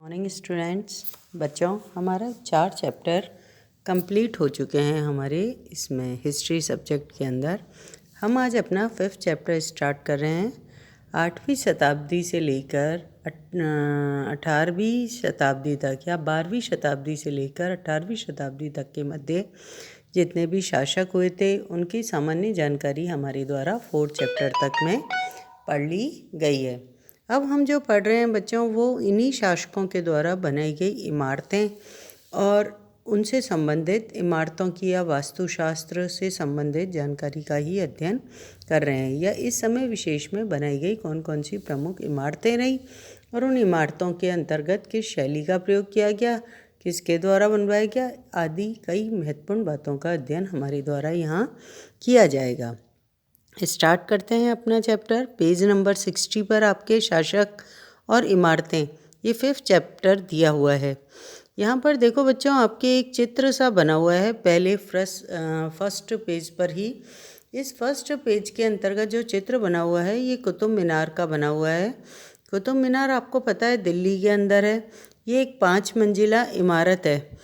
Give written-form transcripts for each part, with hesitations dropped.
Morning students, बच्चों हमारा 4 chapter complete हो चुके हैं हमारे इसमें हिस्ट्री सब्जेक्ट के अंदर। हम आज अपना 5th चैप्टर स्टार्ट कर रहे हैं। 8वीं शताब्दी से लेकर 18वीं शताब्दी तक या 12वीं शताब्दी से लेकर 18वीं शताब्दी तक के मध्य जितने भी शासक हुए थे उनकी सामान्य जानकारी हमारे द्वारा 4th चैप्टर तक में पढ़ ली गई है। अब हम जो पढ़ रहे हैं बच्चों, वो इन्हीं शासकों के द्वारा बनाई गई इमारतें और उनसे संबंधित इमारतों की या वास्तुशास्त्र से संबंधित जानकारी का ही अध्ययन कर रहे हैं। या इस समय विशेष में बनाई गई कौन कौन सी प्रमुख इमारतें रहीं और उन इमारतों के अंतर्गत किस शैली का प्रयोग किया गया, किसके द्वारा बनवाया गया आदि कई महत्वपूर्ण बातों का अध्ययन हमारे द्वारा यहाँ किया जाएगा। स्टार्ट करते हैं अपना चैप्टर। पेज नंबर 60 पर आपके शासक और इमारतें, ये 5th चैप्टर दिया हुआ है। यहाँ पर देखो बच्चों, आपके एक चित्र सा बना हुआ है पहले फर्स्ट पेज पर ही। इस फर्स्ट पेज के अंतर्गत जो चित्र बना हुआ है ये कुतुब मीनार का बना हुआ है। कुतुब मीनार आपको पता है दिल्ली के अंदर है। ये एक 5 मंजिला इमारत है।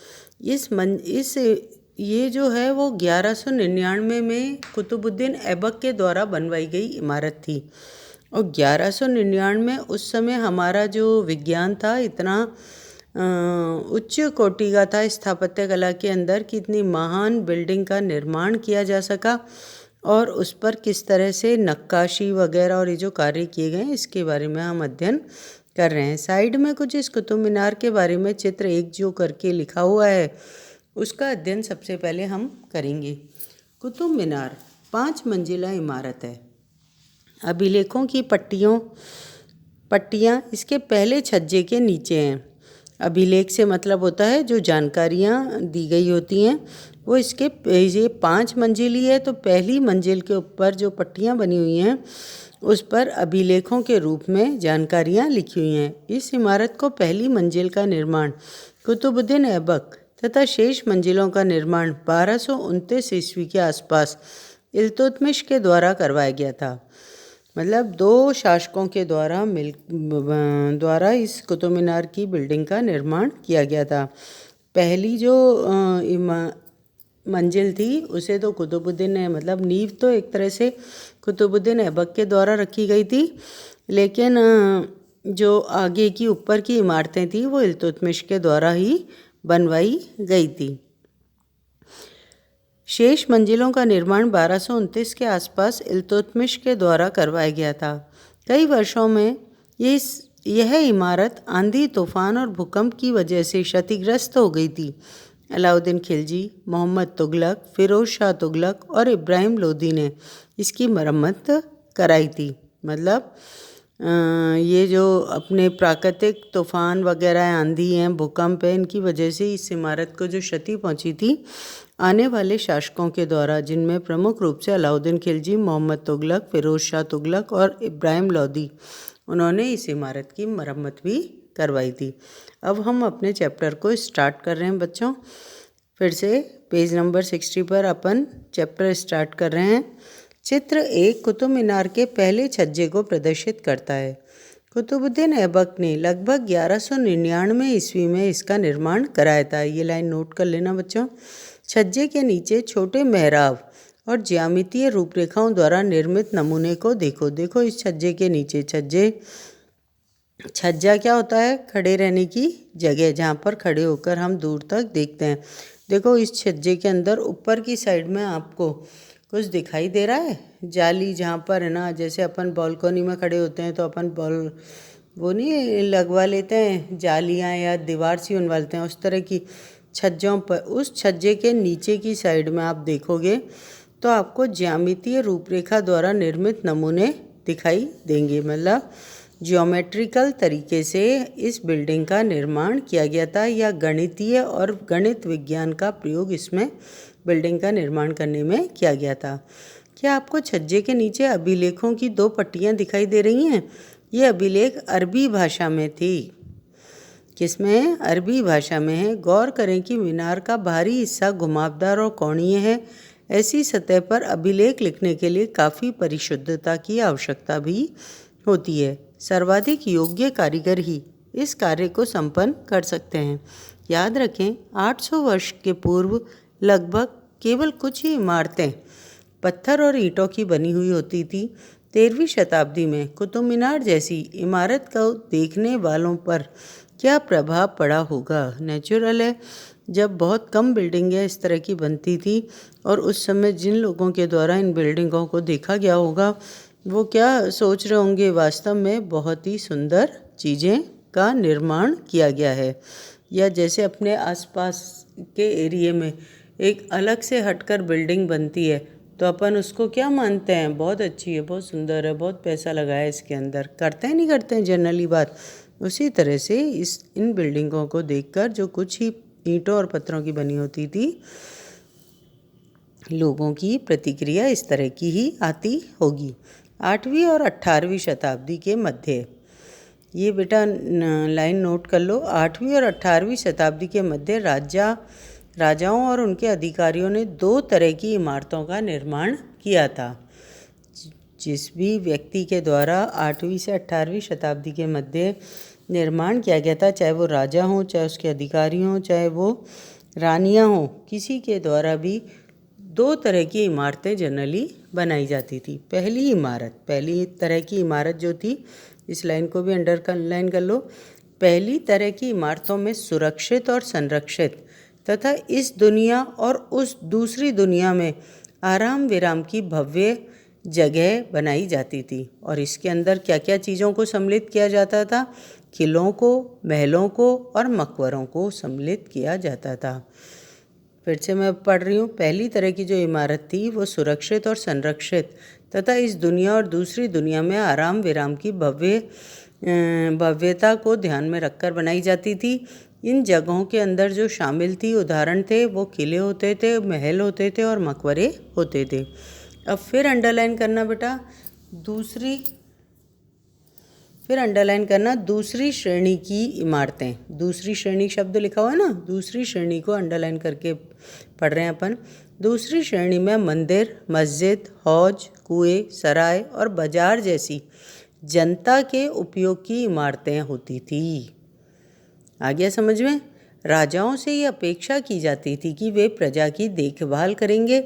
ये जो है वो 1199 में कुतुबुद्दीन ऐबक के द्वारा बनवाई गई इमारत थी। और 1199 उस समय हमारा जो विज्ञान था इतना उच्च कोटि का था स्थापत्य कला के अंदर कि इतनी महान बिल्डिंग का निर्माण किया जा सका और उस पर किस तरह से नक्काशी वगैरह और ये जो कार्य किए गए इसके बारे में हम अध्ययन कर रहे हैं। साइड में कुछ इस कुतुब मीनार के बारे में चित्र 1 जो करके लिखा हुआ है उसका अध्ययन सबसे पहले हम करेंगे। कुतुब मीनार 5 मंजिला इमारत है। अभिलेखों की पट्टियाँ इसके पहले छज्जे के नीचे हैं। अभिलेख से मतलब होता है जो जानकारियाँ दी गई होती हैं वो इसके ये 5 मंजिली है, तो पहली मंजिल के ऊपर जो पट्टियाँ बनी हुई हैं उस पर अभिलेखों के रूप में जानकारियाँ लिखी हुई हैं। इस इमारत को पहली मंजिल का निर्माण कुतुबुद्दीन ऐबक तथा शेष मंजिलों का निर्माण 1229 ईस्वी के आसपास इल्तुतमिश के द्वारा करवाया गया था। मतलब 2 शासकों के द्वारा इस कुतुब मीनार की बिल्डिंग का निर्माण किया गया था। पहली जो मंजिल थी उसे तो कुतुबुद्दीन ने, मतलब नींव तो एक तरह से कुतुबुद्दीन ऐबक के द्वारा रखी गई थी, लेकिन जो आगे की ऊपर की इमारतें थी वो इल्तुतमिश के द्वारा ही बनवाई गई थी। शेष मंजिलों का निर्माण 1229 के आसपास इल्तुतमिश के द्वारा करवाया गया था। कई वर्षों में यह इमारत आंधी, तूफान और भूकंप की वजह से क्षतिग्रस्त हो गई थी। अलाउद्दीन खिलजी, मोहम्मद तुगलक, फिरोज शाह तुगलक और इब्राहिम लोदी ने इसकी मरम्मत कराई थी। मतलब ये जो अपने प्राकृतिक तूफान वगैरह, आंधी हैं, भूकंप है, इनकी वजह से इस इमारत को जो क्षति पहुंची थी आने वाले शासकों के द्वारा, जिनमें प्रमुख रूप से अलाउद्दीन खिलजी, मोहम्मद तुगलक, फिरोज शाह तुगलक और इब्राहिम लोदी, उन्होंने इस इमारत की मरम्मत भी करवाई थी। अब हम अपने चैप्टर को स्टार्ट कर रहे हैं बच्चों। फिर से पेज नंबर 60 पर अपन चैप्टर स्टार्ट कर रहे हैं। चित्र 1 कुतुब मीनार के पहले छज्जे को प्रदर्शित करता है। कुतुबुद्दीन ऐबक ने लगभग 1199 ईस्वी में इसका निर्माण कराया था। ये लाइन नोट कर लेना बच्चों। छज्जे के नीचे छोटे मेहराब और ज्यामितीय रूपरेखाओं द्वारा निर्मित नमूने को देखो। इस छज्जे के नीचे, छज्जा क्या होता है? खड़े रहने की जगह, जहाँ पर खड़े होकर हम दूर तक देखते हैं। देखो इस छज्जे के अंदर ऊपर की साइड में आपको कुछ दिखाई दे रहा है, जाली, जहाँ पर है ना, जैसे अपन बालकनी में खड़े होते हैं तो अपन वो नहीं लगवा लेते हैं जालियाँ या दीवार सी बनवा लेते हैं, उस तरह की छज्जों पर उस छज्जे के नीचे की साइड में आप देखोगे तो आपको ज्यामितीय रूपरेखा द्वारा निर्मित नमूने दिखाई देंगे। मतलब ज्योमेट्रिकल तरीके से इस बिल्डिंग का निर्माण किया गया था या गणितीय और गणित विज्ञान का प्रयोग इसमें बिल्डिंग का निर्माण करने में किया गया था। क्या आपको छज्जे के नीचे अभिलेखों की 2 पट्टियाँ दिखाई दे रही हैं? ये अभिलेख अरबी भाषा में थी। किसमें? अरबी भाषा में है। गौर करें कि मीनार का बाहरी हिस्सा घुमावदार और कोणीय है। ऐसी सतह पर अभिलेख लिखने के लिए काफ़ी परिशुद्धता की आवश्यकता भी होती है। सर्वाधिक योग्य कारीगर ही इस कार्य को संपन्न कर सकते हैं। याद रखें, 800 वर्ष के पूर्व लगभग केवल कुछ ही इमारतें पत्थर और ईंटों की बनी हुई होती थी। 13वीं शताब्दी में कुतुब मीनार जैसी इमारत को देखने वालों पर क्या प्रभाव पड़ा होगा। नेचुरल है, जब बहुत कम बिल्डिंगें इस तरह की बनती थी और उस समय जिन लोगों के द्वारा इन बिल्डिंगों को देखा गया होगा वो क्या सोच रहे होंगे, वास्तव में बहुत ही सुंदर चीज़ें का निर्माण किया गया है। या जैसे अपने आसपास के एरिए में एक अलग से हटकर बिल्डिंग बनती है तो अपन उसको क्या मानते हैं, बहुत अच्छी है, बहुत सुंदर है, बहुत पैसा लगा है इसके अंदर, करते हैं नहीं करते हैं जनरली बात। उसी तरह से इन बिल्डिंगों को देखकर जो कुछ ही ईंटों और पत्थरों की बनी होती थी, लोगों की प्रतिक्रिया इस तरह की ही आती होगी। 8वीं और 18वीं शताब्दी के मध्य, ये बेटा लाइन नोट कर लो, 8वीं और 18वीं शताब्दी के मध्य राजाओं और उनके अधिकारियों ने 2 तरह की इमारतों का निर्माण किया था। जिस भी व्यक्ति के द्वारा 8वीं से 18वीं शताब्दी के मध्य निर्माण किया गया था, चाहे वो राजा हों, चाहे उसके अधिकारी हों, चाहे वो रानियां हों, किसी के द्वारा भी 2 तरह की इमारतें जनरली बनाई जाती थी। पहली तरह की इमारत जो थी, इस लाइन को भी अंडरलाइन कर लो, पहली तरह की इमारतों में सुरक्षित और संरक्षित तथा इस दुनिया और उस दूसरी दुनिया में आराम विराम की भव्य जगह बनाई जाती थी। और इसके अंदर क्या क्या चीज़ों को सम्मिलित किया जाता था, किलों को, महलों को और मकबरों को सम्मिलित किया जाता था। फिर से मैं पढ़ रही हूँ, पहली तरह की जो इमारत थी वो सुरक्षित और संरक्षित तथा इस दुनिया और दूसरी दुनिया में आराम विराम की भव्यता को ध्यान में रखकर बनाई जाती थी। इन जगहों के अंदर जो शामिल थी उदाहरण थे, वो किले होते थे, महल होते थे और मकबरे होते थे। अब फिर अंडरलाइन करना बेटा, दूसरी श्रेणी की इमारतें। दूसरी श्रेणी शब्द लिखा हुआ है ना, दूसरी श्रेणी को अंडरलाइन करके पढ़ रहे हैं अपन। दूसरी श्रेणी में मंदिर, मस्जिद, हौज, कुएं, सराय और बाजार जैसी जनता के उपयोग की इमारतें होती थी। आ गया समझ में? राजाओं से ये अपेक्षा की जाती थी कि वे प्रजा की देखभाल करेंगे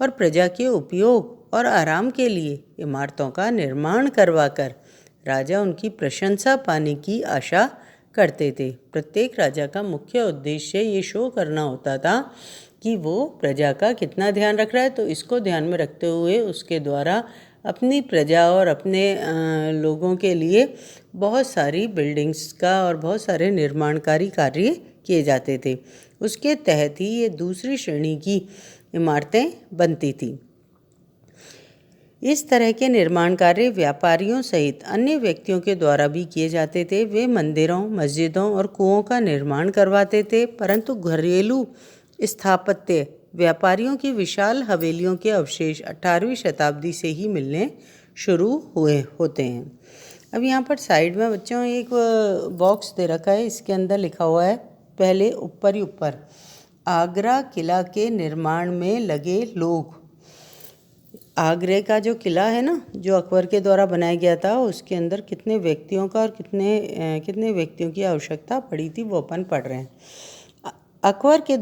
और प्रजा के उपयोग और आराम के लिए इमारतों का निर्माण करवाकर राजा उनकी प्रशंसा पाने की आशा करते थे। प्रत्येक राजा का मुख्य उद्देश्य ये शो करना होता था कि वो प्रजा का कितना ध्यान रख रहा है, तो इसको ध्यान में रखते हुए उसके द्वारा अपनी प्रजा और अपने लोगों के लिए बहुत सारी बिल्डिंग्स का और बहुत सारे निर्माणकारी कार्य किए जाते थे। उसके तहत ही ये दूसरी श्रेणी की इमारतें बनती थी। इस तरह के निर्माण कार्य व्यापारियों सहित अन्य व्यक्तियों के द्वारा भी किए जाते थे। वे मंदिरों, मस्जिदों और कुओं का निर्माण करवाते थे, परंतु घरेलू स्थापत्य व्यापारियों की विशाल हवेलियों के अवशेष 18वीं शताब्दी से ही मिलने शुरू हुए होते हैं। अब यहाँ पर साइड में बच्चों एक बॉक्स दे रखा है, इसके अंदर लिखा हुआ है, पहले ऊपर ही ऊपर, आगरा किला के निर्माण में लगे लोग। आगरे का जो किला है ना, जो अकबर के द्वारा बनाया गया था, उसके अंदर कितने व्यक्तियों का और कितने व्यक्तियों की आवश्यकता पड़ी थी वो अपन पढ़ रहे हैं। अकबर के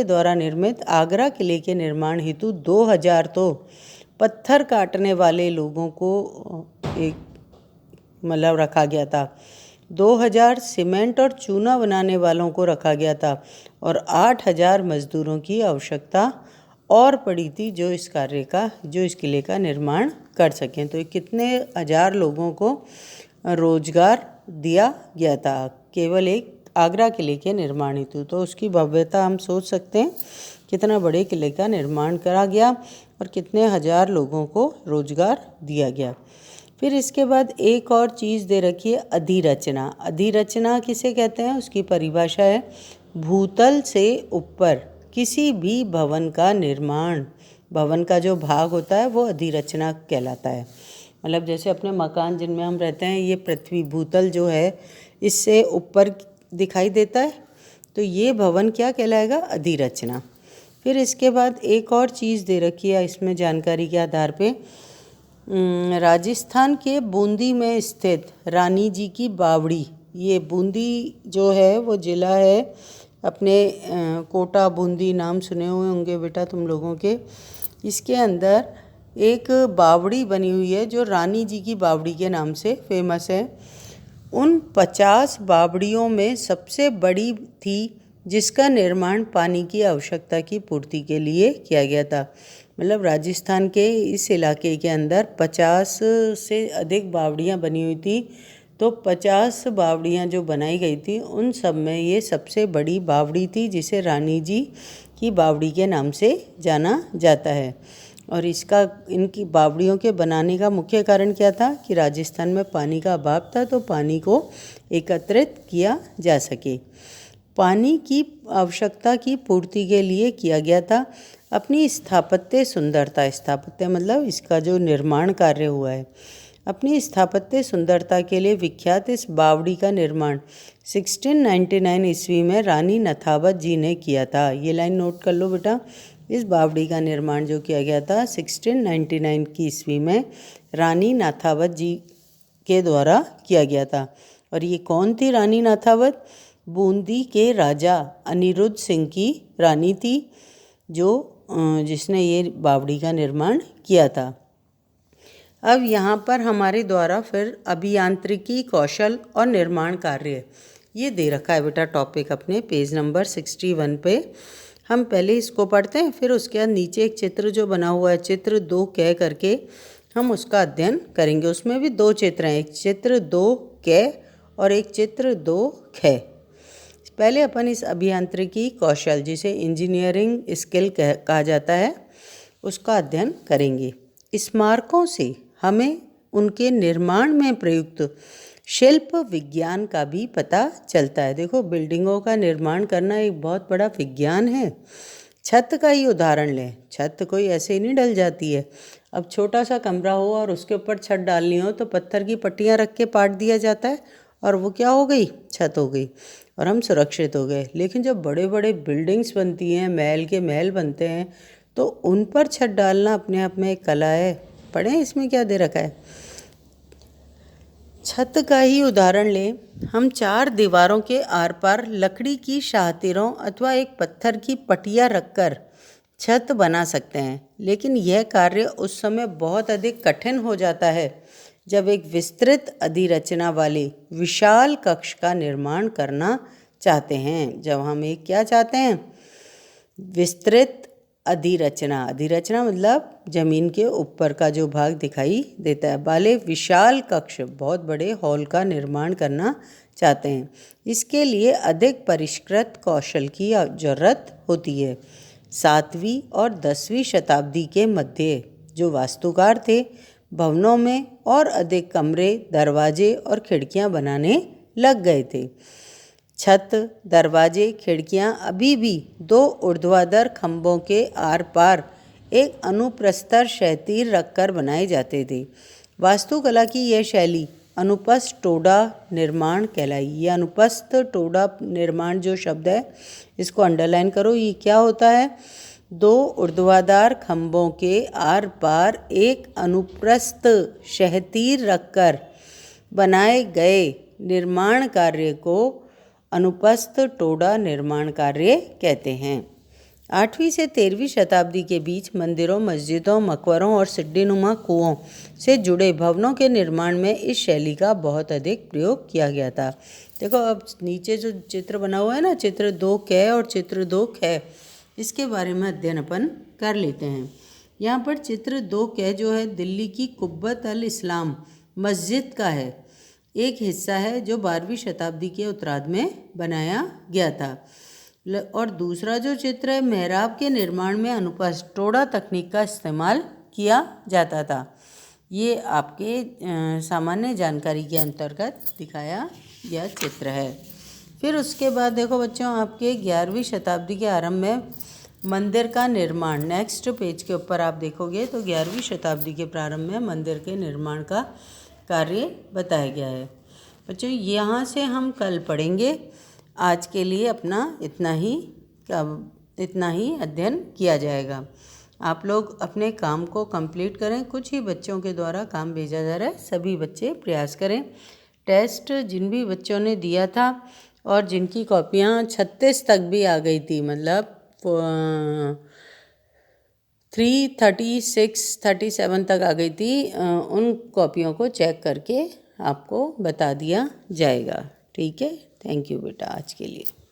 द्वारा निर्मित आगरा किले के निर्माण हेतु 2000 तो पत्थर काटने वाले लोगों को रखा गया था, 2000 सीमेंट और चूना बनाने वालों को रखा गया था और 8000 मजदूरों की आवश्यकता और पड़ी थी जो इस किले का निर्माण कर सकें। तो कितने हजार लोगों को रोजगार दिया गया था केवल एक आगरा किले के निर्माण हेतु। तो उसकी भव्यता हम सोच सकते हैं, कितना बड़े किले का निर्माण करा गया और कितने हजार लोगों को रोजगार दिया गया। फिर इसके बाद एक और चीज़ दे रखी है, अधिरचना। अधिरचना किसे कहते हैं? उसकी परिभाषा है, भूतल से ऊपर किसी भी भवन का निर्माण। भवन का जो भाग होता है वो अधिरचना कहलाता है। मतलब जैसे अपने मकान जिनमें हम रहते हैं, ये पृथ्वी भूतल जो है इससे ऊपर दिखाई देता है, तो ये भवन क्या कहलाएगा? अधिरचना। फिर इसके बाद एक और चीज़ दे रखी है इसमें जानकारी के आधार पे, राजस्थान के बूंदी में स्थित रानी जी की बावड़ी, ये बूंदी जो है वो ज़िला है, अपने कोटा बूंदी नाम सुने हुए होंगे बेटा तुम लोगों के। इसके अंदर एक बावड़ी बनी हुई है जो रानी जी की बावड़ी के नाम से फेमस है। उन 50 बावड़ियों में सबसे बड़ी थी जिसका निर्माण पानी की आवश्यकता की पूर्ति के लिए किया गया था। मतलब राजस्थान के इस इलाके के अंदर 50 से अधिक बावड़ियाँ बनी हुई थी। तो 50 बावड़ियाँ जो बनाई गई थी उन सब में ये सबसे बड़ी बावड़ी थी जिसे रानी जी की बावड़ी के नाम से जाना जाता है। और इनकी बावड़ियों के बनाने का मुख्य कारण क्या था कि राजस्थान में पानी का अभाव था, तो पानी को एकत्रित किया जा सके। पानी की आवश्यकता की पूर्ति के लिए किया गया था। अपनी स्थापत्य सुंदरता, स्थापत्य मतलब इसका जो निर्माण कार्य हुआ है, अपनी स्थापत्य सुंदरता के लिए विख्यात इस बावड़ी का निर्माण 1699 ईस्वी में रानी नथावत जी ने किया था। ये लाइन नोट कर लो बेटा। इस बावड़ी का निर्माण जो किया गया था 1699 की ईस्वी में रानी नाथावत जी के द्वारा किया गया था। और ये कौन थी रानी नाथावत? बूंदी के राजा अनिरुद्ध सिंह की रानी थी, जिसने ये बावड़ी का निर्माण किया था। अब यहाँ पर हमारे द्वारा फिर अभियांत्रिकी कौशल और निर्माण कार्य ये दे रखा है बेटा टॉपिक अपने पेज नंबर 61 पे। हम पहले इसको पढ़ते हैं, फिर उसके बाद नीचे एक चित्र जो बना हुआ है चित्र 2 कह करके हम उसका अध्ययन करेंगे। उसमें भी 2 चित्र हैं, एक चित्र 2 कह और एक चित्र 2 ख। पहले अपन इस अभियांत्रिकी कौशल जिसे इंजीनियरिंग स्किल कहा जाता है उसका अध्ययन करेंगे। स्मारकों से हमें उनके निर्माण में प्रयुक्त शिल्प विज्ञान का भी पता चलता है। देखो, बिल्डिंगों का निर्माण करना एक बहुत बड़ा विज्ञान है। छत का ही उदाहरण लें, छत कोई ऐसे ही नहीं डल जाती है। अब छोटा सा कमरा हो और उसके ऊपर छत डालनी हो तो पत्थर की पट्टियाँ रख के पाट दिया जाता है और वो क्या हो गई? छत हो गई और हम सुरक्षित हो गए। लेकिन जब बड़े बड़े बिल्डिंग्स बनती हैं, महल के महल बनते हैं, तो उन पर छत डालना अपने आप में एक कला है। पढ़ें इसमें क्या दे रखा है। छत का ही उदाहरण लें, हम 4 दीवारों के आर पार लकड़ी की शाहतीरों अथवा एक पत्थर की पटिया रखकर छत बना सकते हैं। लेकिन यह कार्य उस समय बहुत अधिक कठिन हो जाता है जब एक विस्तृत अधिरचना वाले विशाल कक्ष का निर्माण करना चाहते हैं। जब हम एक क्या चाहते हैं? विस्तृत अधिरचना। अधिरचना मतलब जमीन के ऊपर का जो भाग दिखाई देता है, वाले विशाल कक्ष, बहुत बड़े हॉल का निर्माण करना चाहते हैं। इसके लिए अधिक परिष्कृत कौशल की जरूरत होती है। 7वीं और 10वीं शताब्दी के मध्य जो वास्तुकार थे, भवनों में और अधिक कमरे, दरवाजे और खिड़कियां बनाने लग गए थे। छत, दरवाजे, खिड़कियां अभी भी 2 ऊर्ध्वाधर खंभों के आर पार एक अनुप्रस्तर क्षैतिज रखकर बनाए जाते थे। वास्तुकला की यह शैली अनुपस्थ टोडा निर्माण कहलाई। ये अनुपस्थ टोडा निर्माण जो शब्द है इसको अंडरलाइन करो। ये क्या होता है? 2 ऊर्ध्वाधर खंभों के आर पार एक अनुप्रस्थ क्षैतिज रखकर बनाए गए निर्माण कार्य को अनुपस्थ टोडा निर्माण कार्य कहते हैं। 8वीं से 13वीं शताब्दी के बीच मंदिरों, मस्जिदों, मकबरों और सिड्डीनुमा कुओं से जुड़े भवनों के निर्माण में इस शैली का बहुत अधिक प्रयोग किया गया था। देखो, अब नीचे जो चित्र बना हुआ है ना, चित्र 2 क और चित्र 2 ख, इसके बारे में अध्ययन अपन कर लेते हैं। यहाँ पर चित्र 2 क जो है दिल्ली की कुब्बत अल इस्लाम मस्जिद का है, एक हिस्सा है जो 12वीं शताब्दी के उत्तरार्ध में बनाया गया था। और दूसरा जो चित्र है, मेहराब के निर्माण में अनुपस्थ टोडा तकनीक का इस्तेमाल किया जाता था। ये आपके सामान्य जानकारी के अंतर्गत दिखाया गया चित्र है। फिर उसके बाद देखो बच्चों, आपके 11वीं शताब्दी के आरंभ में मंदिर का निर्माण, नेक्स्ट पेज के ऊपर आप देखोगे तो 11वीं शताब्दी के प्रारंभ में मंदिर के निर्माण का कार्य बताया गया है। बच्चों, यहाँ से हम कल पढ़ेंगे। आज के लिए अपना इतना ही अध्ययन किया जाएगा। आप लोग अपने काम को कंप्लीट करें। कुछ ही बच्चों के द्वारा काम भेजा जा रहा है, सभी बच्चे प्रयास करें। टेस्ट जिन भी बच्चों ने दिया था और जिनकी कॉपियाँ 36 तक भी आ गई थी, मतलब 336-37 तक आ गई थी, उन कॉपियों को चेक करके आपको बता दिया जाएगा। ठीक है, थैंक यू बेटा आज के लिए।